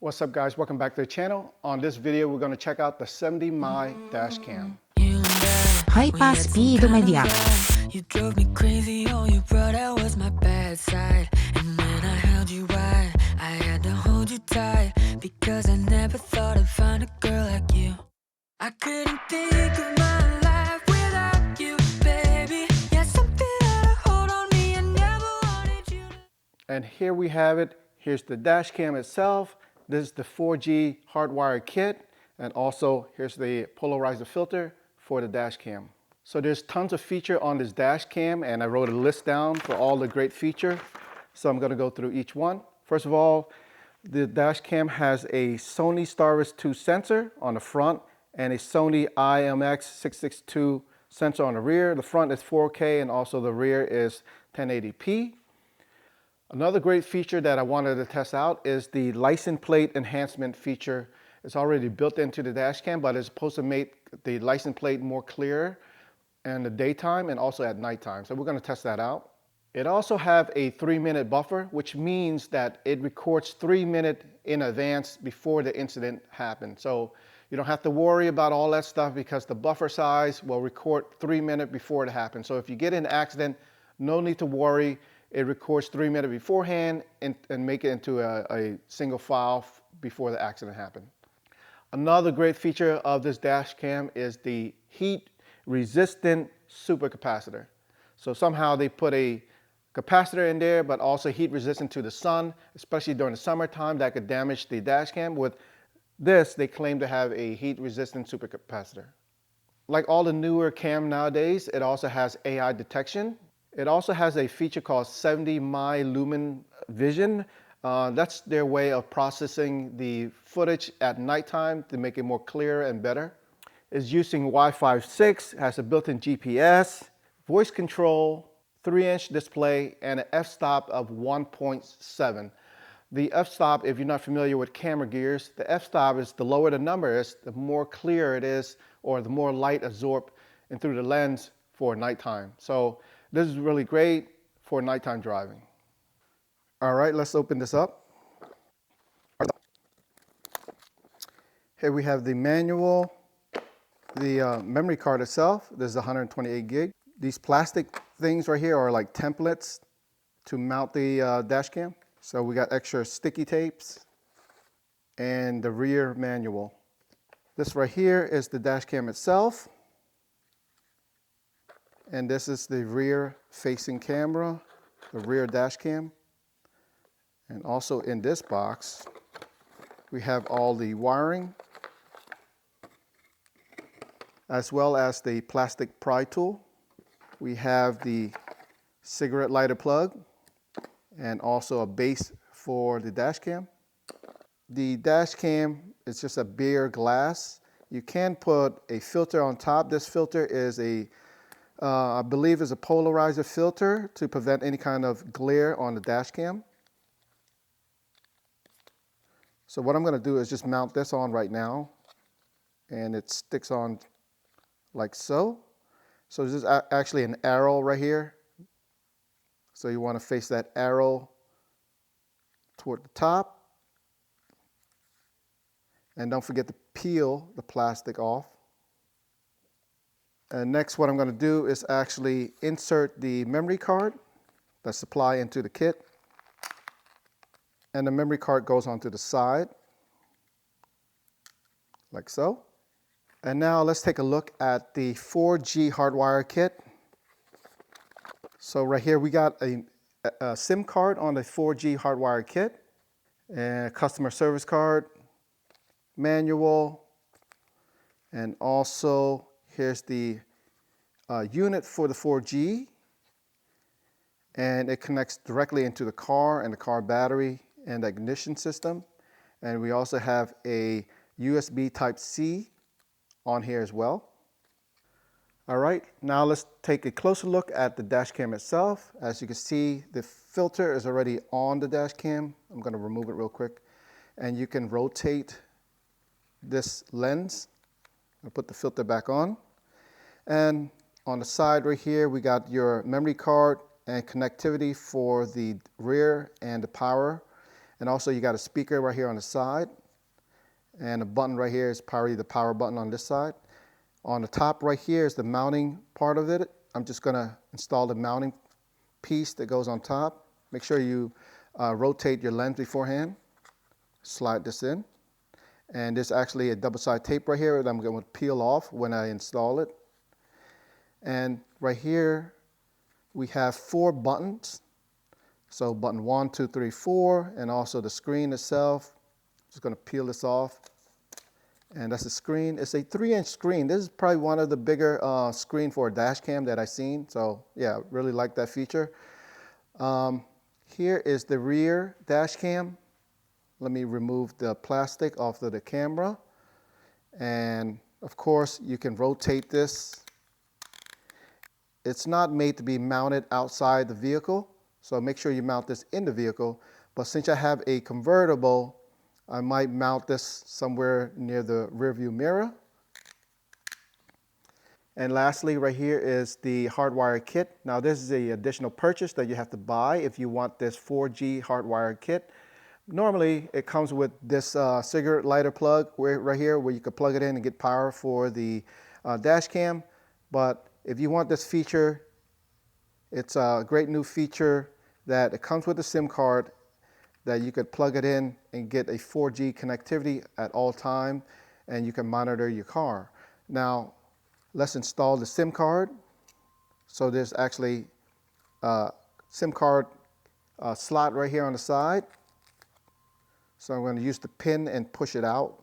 What's up guys, welcome back to the channel. On this video, we're going to check out the 70 dash cam. High speed media. You drove me crazy, all you brought out was my bad side. And when I held you wide, I had to hold you tight, because I never thought I'd find a girl like you. I couldn't think of my life without you, baby. Yeah, something had a hold on me, I never wanted you to. And here we have it. Here's the dash cam itself. This is the 4G hardwired kit. And also here's the polarizer filter for the dash cam. So there's tons of feature on this dash cam, and I wrote a list down for all the great feature. So I'm going to go through each one. First of all, the dash cam has a Sony Starvis 2 sensor on the front and a Sony IMX662 sensor on the rear. The front is 4K and also the rear is 1080p. Another great feature that I wanted to test out is the license plate enhancement feature. It's already built into the dash cam, but it's supposed to make the license plate more clear in the daytime and also at nighttime. So we're going to test that out. It also have a 3-minute buffer, which means that it records 3 minutes in advance before the incident happened. So you don't have to worry about all that stuff because the buffer size will record 3 minutes before it happens. So if you get in an accident, no need to worry. It records 3 minutes beforehand and make it into a single file before the accident happened. Another great feature of this dash cam is the heat resistant supercapacitor. So somehow they put a capacitor in there, but also heat resistant to the sun, especially during the summertime that could damage the dash cam. With this, they claim to have a heat resistant supercapacitor. Like all the newer cam nowadays, it also has AI detection. It also has a feature called 70 lumen vision. That's their way of processing the footage at nighttime to make it more clear and better. It's using Wi-Fi 6, has a built-in GPS, voice control, 3-inch display, and an f-stop of 1.7. The f-stop, if you're not familiar with camera gears, the f-stop is the lower the number is, the more clear it is, or the more light absorbed in through the lens for nighttime. So this is really great for nighttime driving. All right, let's open this up. Here we have the manual, the memory card itself. This is 128 gig. These plastic things right here are like templates to mount the dash cam. So we got extra sticky tapes and the rear manual. This right here is the dash cam itself. And this is the rear facing camera, the rear dash cam. And also in this box, we have all the wiring, as well as the plastic pry tool. We have the cigarette lighter plug and also a base for the dash cam. The dash cam is just a bare glass. You can put a filter on top. This filter is I believe is a polarizer filter to prevent any kind of glare on the dash cam. So what I'm going to do is just mount this on right now, and it sticks on like so. So this is actually an arrow right here. So you want to face that arrow toward the top. And don't forget to peel the plastic off. And next what I'm going to do is actually insert the memory card that's supplied into the kit. And the memory card goes onto the side, like so. And now let's take a look at the 4G hardwire kit. So right here we got a SIM card on the 4G hardwire kit, and a customer service card, manual, and also here's the unit for the 4G, and it connects directly into the car and the car battery and the ignition system. And we also have a USB Type-C on here as well. All right, now let's take a closer look at the dash cam itself. As you can see, the filter is already on the dash cam. I'm going to remove it real quick. And you can rotate this lens. I'll put the filter back on. And on the side right here, we got your memory card and connectivity for the rear and the power. And also you got a speaker right here on the side. And a button right here is probably the power button on this side. On the top right here is the mounting part of it. I'm just going to install the mounting piece that goes on top. Make sure you rotate your lens beforehand. Slide this in. And there's actually a double-sided tape right here that I'm going to peel off when I install it. And right here we have 4 buttons. So button 1, 2, 3, 4, and also the screen itself. Just going to peel this off. And that's the screen. It's a 3-inch screen. This is probably one of the bigger screen for a dash cam that I've seen. So yeah, really like that feature. Here is the rear dash cam. Let me remove the plastic off of the camera. And of course, you can rotate this. It's not made to be mounted outside the vehicle, so make sure you mount this in the vehicle. But since I have a convertible, I might mount this somewhere near the rearview mirror. And lastly, right here is the hardwired kit. Now this is an additional purchase that you have to buy if you want this 4G hardwired kit. Normally, it comes with this cigarette lighter plug right here where you can plug it in and get power for the dash cam. But if you want this feature, it's a great new feature that it comes with a SIM card that you could plug it in and get a 4G connectivity at all time, and you can monitor your car. Now, let's install the SIM card. So there's actually a SIM card slot right here on the side. So I'm going to use the pin and push it out.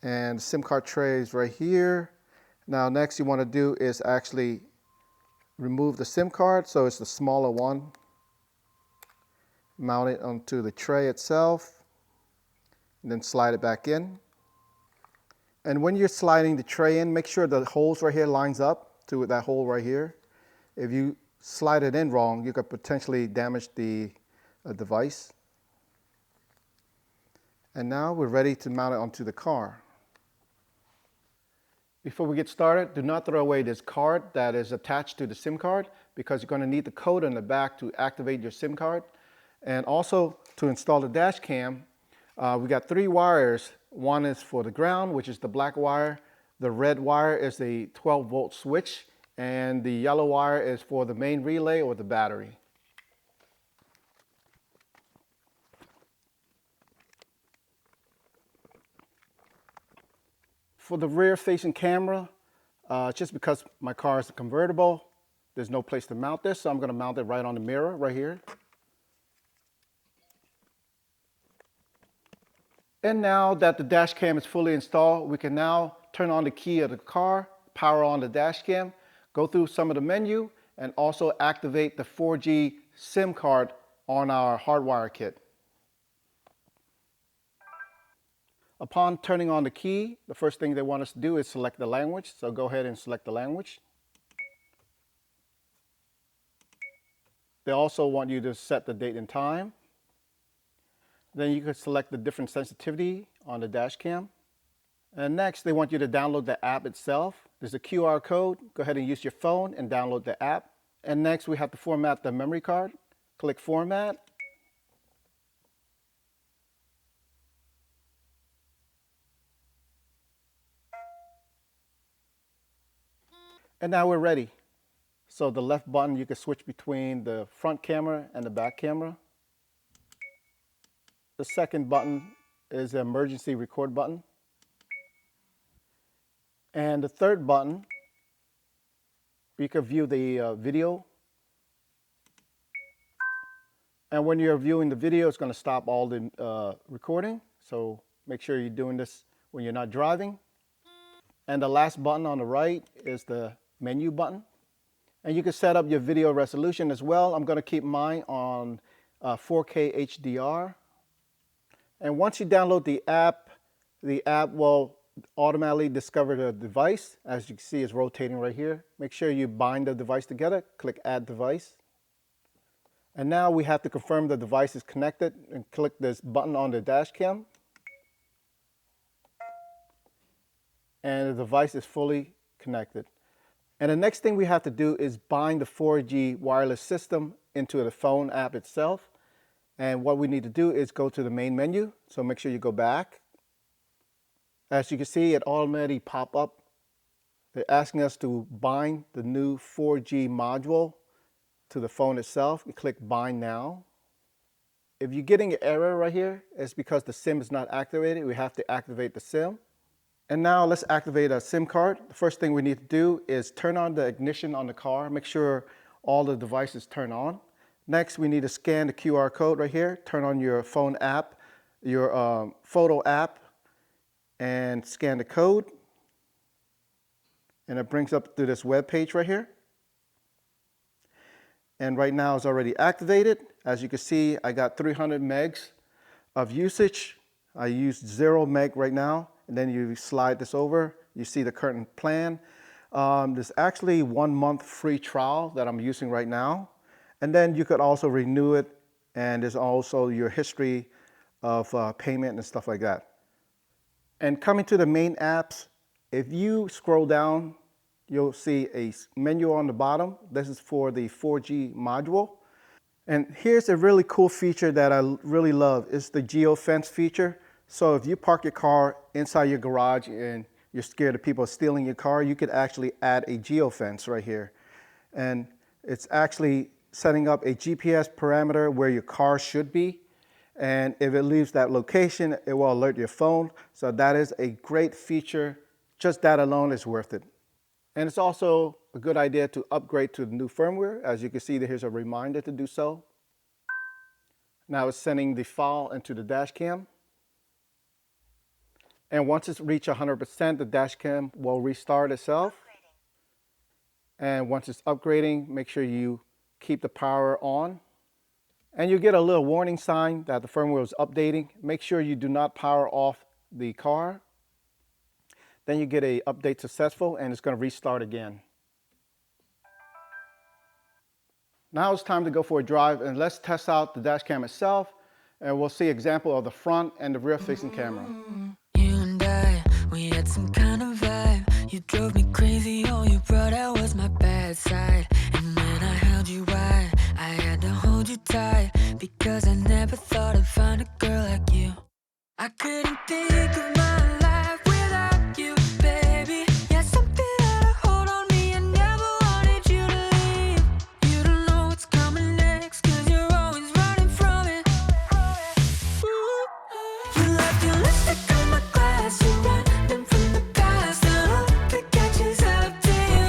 And the SIM card tray is right here. Now next you want to do is actually remove the SIM card, so it's the smaller one. Mount it onto the tray itself, and then slide it back in. And when you're sliding the tray in, make sure the holes right here lines up to that hole right here. If you slide it in wrong, you could potentially damage the device. And now we're ready to mount it onto the car. Before we get started, do not throw away this card that is attached to the SIM card, because you're going to need the code on the back to activate your SIM card. And also to install the dash cam, we got 3 wires. One is for the ground, which is the black wire. The red wire is the 12-volt switch. And the yellow wire is for the main relay or the battery. For the rear facing camera, just because my car is a convertible, there's no place to mount this, so I'm going to mount it right on the mirror right here. And now that the dash cam is fully installed, we can now turn on the key of the car, power on the dash cam, go through some of the menu, and also activate the 4G SIM card on our hardwire kit. Upon turning on the key, the first thing they want us to do is select the language. So go ahead and select the language. They also want you to set the date and time. Then you can select the different sensitivity on the dash cam. And next, they want you to download the app itself. There's a QR code. Go ahead and use your phone and download the app. And next, we have to format the memory card. Click Format. And now we're ready. So the left button, you can switch between the front camera and the back camera. The second button is the emergency record button. And the third button, you can view the video. And when you're viewing the video, it's going to stop all the recording. So make sure you're doing this when you're not driving. And the last button on the right is the menu button. And you can set up your video resolution as well. I'm going to keep mine on 4K HDR. And once you download the app will automatically discover the device. As you can see, it's rotating right here. Make sure you bind the device together. Click Add Device. And now we have to confirm the device is connected, and click this button on the dash cam. And the device is fully connected. And the next thing we have to do is bind the 4G wireless system into the phone app itself. And what we need to do is go to the main menu. So make sure you go back. As you can see, it automatically pop up. They're asking us to bind the new 4G module to the phone itself. We click bind now. If you're getting an error right here, it's because the SIM is not activated. We have to activate the SIM. And now let's activate a SIM card. The first thing we need to do is turn on the ignition on the car. Make sure all the devices turn on. Next, we need to scan the QR code right here. Turn on your phone app, your photo app, and scan the code. And it brings up to this web page right here. And right now it's already activated. As you can see, I got 300 megs of usage. I used 0 meg right now. And then you slide this over, you see the current plan. There's actually 1 month free trial that I'm using right now. And then you could also renew it. And there's also your history of payment and stuff like that. And coming to the main apps, if you scroll down, you'll see a menu on the bottom. This is for the 4G module. And here's a really cool feature that I really love. It's the geofence feature. So if you park your car inside your garage and you're scared of people stealing your car, you could actually add a geofence right here. And it's actually setting up a GPS parameter where your car should be. And if it leaves that location, it will alert your phone. So that is a great feature. Just that alone is worth it. And it's also a good idea to upgrade to the new firmware. As you can see, here's a reminder to do so. Now it's sending the file into the dash cam. And once it's reached 100%, the dash cam will restart itself. And once it's upgrading, make sure you keep the power on. And you get a little warning sign that the firmware is updating. Make sure you do not power off the car. Then you get a update successful and it's going to restart again. Now it's time to go for a drive and let's test out the dash cam itself. And we'll see an example of the front and the rear facing camera. You and I, we had some kind of vibe. You drove me crazy, all you brought out was my bad side. And when I held you wide, I had to hold you tight. Because I never thought I'd find a girl like you. I couldn't think of my life without you, baby. Yeah, something had a hold on me, I never wanted you to leave. You don't know what's coming next, cause you're always running from it. Ooh. You left your lipstick on my glass, you're running from the past. I hope it catches up to you.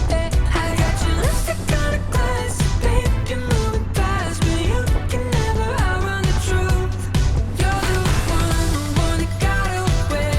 Hey, I got your lipstick on a glass, babe, you're moving past me. You can never outrun the truth. You're the one that got away.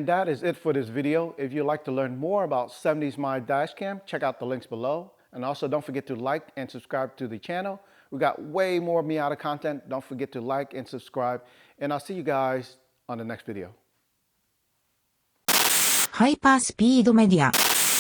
And that is it for this video. If you'd like to learn more about 70s My dash cam, check out the links below. And also don't forget to like and subscribe to the channel. We got way more Miata content. Don't forget to like and subscribe. And I'll see you guys on the next video. ハイパースピードメディア